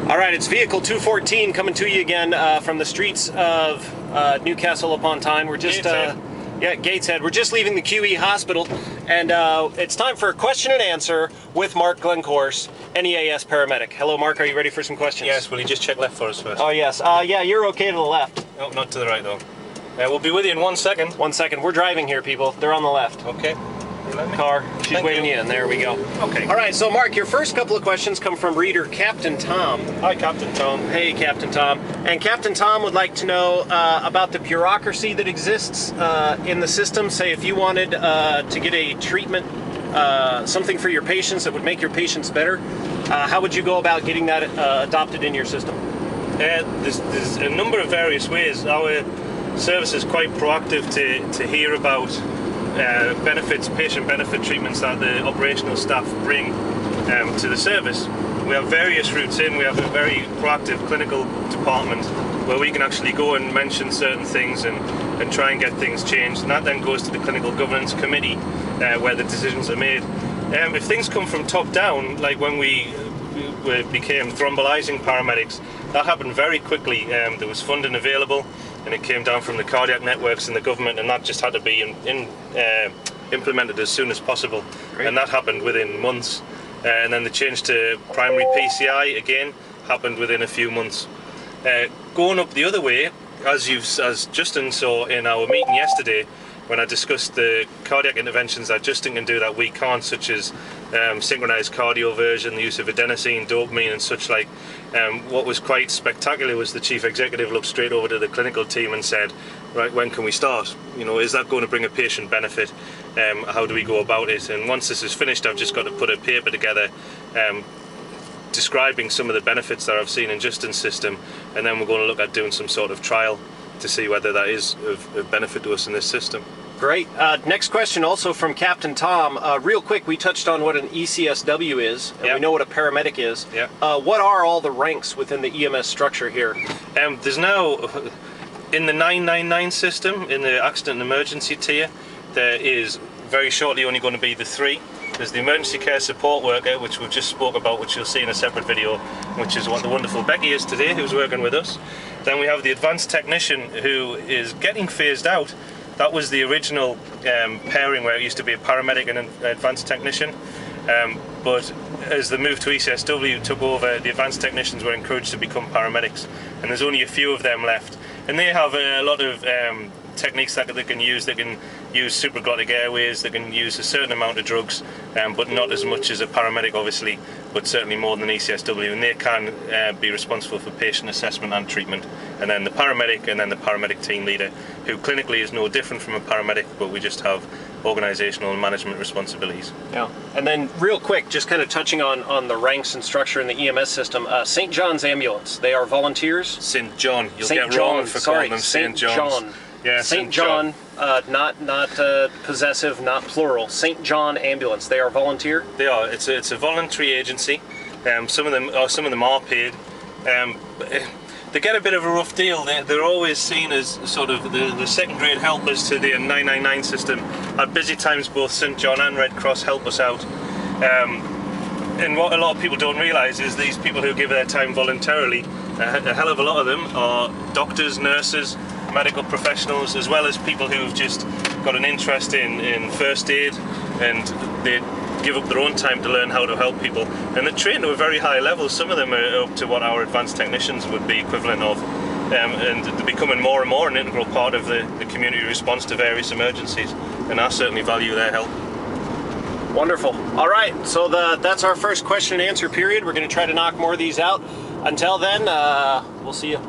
All right, it's Vehicle 214 coming to you again from the streets of Newcastle upon Tyne. We're just, Gateshead. We're just leaving the QE hospital, and it's time for a question and answer with Mark Glencorse, NEAS Paramedic. Hello, Mark. Are you ready for some questions? Yes. Will you just check left for us first? Oh, yes. Yeah, you're okay to the left. No, not to the right, though. We'll be with you in 1 second. 1 second. We're driving here, people. They're on the left. Okay. Car. She's waving you in. There we go. Okay. All right, so Mark, your first couple of questions come from reader Captain Tom. Hi, Captain Tom. Hey, Captain Tom. And Captain Tom would like to know about the bureaucracy that exists in the system. Say, if you wanted to get a treatment, something for your patients that would make your patients better, how would you go about getting that adopted in your system? There's a number of various ways. Our service is quite proactive to hear about benefits, patient benefit treatments that the operational staff bring to the service. We have various routes in. We have a very proactive clinical department where we can actually go and mention certain things and try and get things changed, and that then goes to the clinical governance committee where the decisions are made. If things come from top down, like when we became thrombolizing paramedics, that happened very quickly. There was funding available, and it came down from the cardiac networks and the government, and that just had to be implemented as soon as possible. Great. And that happened within months. And then the change to primary PCI again happened within a few months. Going up the other way, as Justin saw in our meeting yesterday, when I discussed the cardiac interventions that Justin can do that we can't, such as synchronized cardioversion, the use of adenosine, dopamine and such like, what was quite spectacular was the chief executive looked straight over to the clinical team and said, right, when can we start? You know, is that going to bring a patient benefit? How do we go about it? And once this is finished, I've just got to put a paper together describing some of the benefits that I've seen in Justin's system, and then we're going to look at doing some sort of trial to see whether that is of benefit to us in this system. Great. Next question also from Captain Tom. Real quick, we touched on what an ECSW is, and we know what a paramedic is. Yeah. What are all the ranks within the EMS structure here? There's now, in the 999 system, in the accident and emergency tier, there is very shortly only going to be the 3. There's the emergency care support worker, which we've just spoke about, which you'll see in a separate video, which is what the wonderful Becky is today, who's working with us. Then we have the advanced technician, who is getting phased out. That was the original pairing where it used to be a paramedic and an advanced technician. But as the move to ECSW took over, the advanced technicians were encouraged to become paramedics, and there's only a few of them left. And they have a lot of techniques that they can use. They can use supraglottic airways, they can use a certain amount of drugs, but not as much as a paramedic obviously, but certainly more than ECSW, and they can be responsible for patient assessment and treatment. And then the paramedic, and then the paramedic team leader, who clinically is no different from a paramedic, but we just have organisational and management responsibilities. Yeah. And then real quick, just kind of touching on the ranks and structure in the EMS system, St. John's Ambulance, they are volunteers? St. John, you'll get wrong for calling them St. John's. Yeah, St. John, not possessive, not plural. St. John Ambulance. They are volunteer. They are. It's a voluntary agency. Some of them are paid. They get a bit of a rough deal. They're always seen as sort of the second-grade helpers to the 999 system. At busy times, both St. John and Red Cross help us out. And what a lot of people don't realise is these people who give their time voluntarily, a hell of a lot of them are doctors, nurses, medical professionals, as well as people who've just got an interest in first aid, and they give up their own time to learn how to help people, and they're trained to a very high level. Some of them are up to what our advanced technicians would be equivalent of, and they're becoming more and more an integral part of the community response to various emergencies, and I certainly value their help. Wonderful. All right, so that's our first question and answer period. We're going to try to knock more of these out. Until then, we'll see you.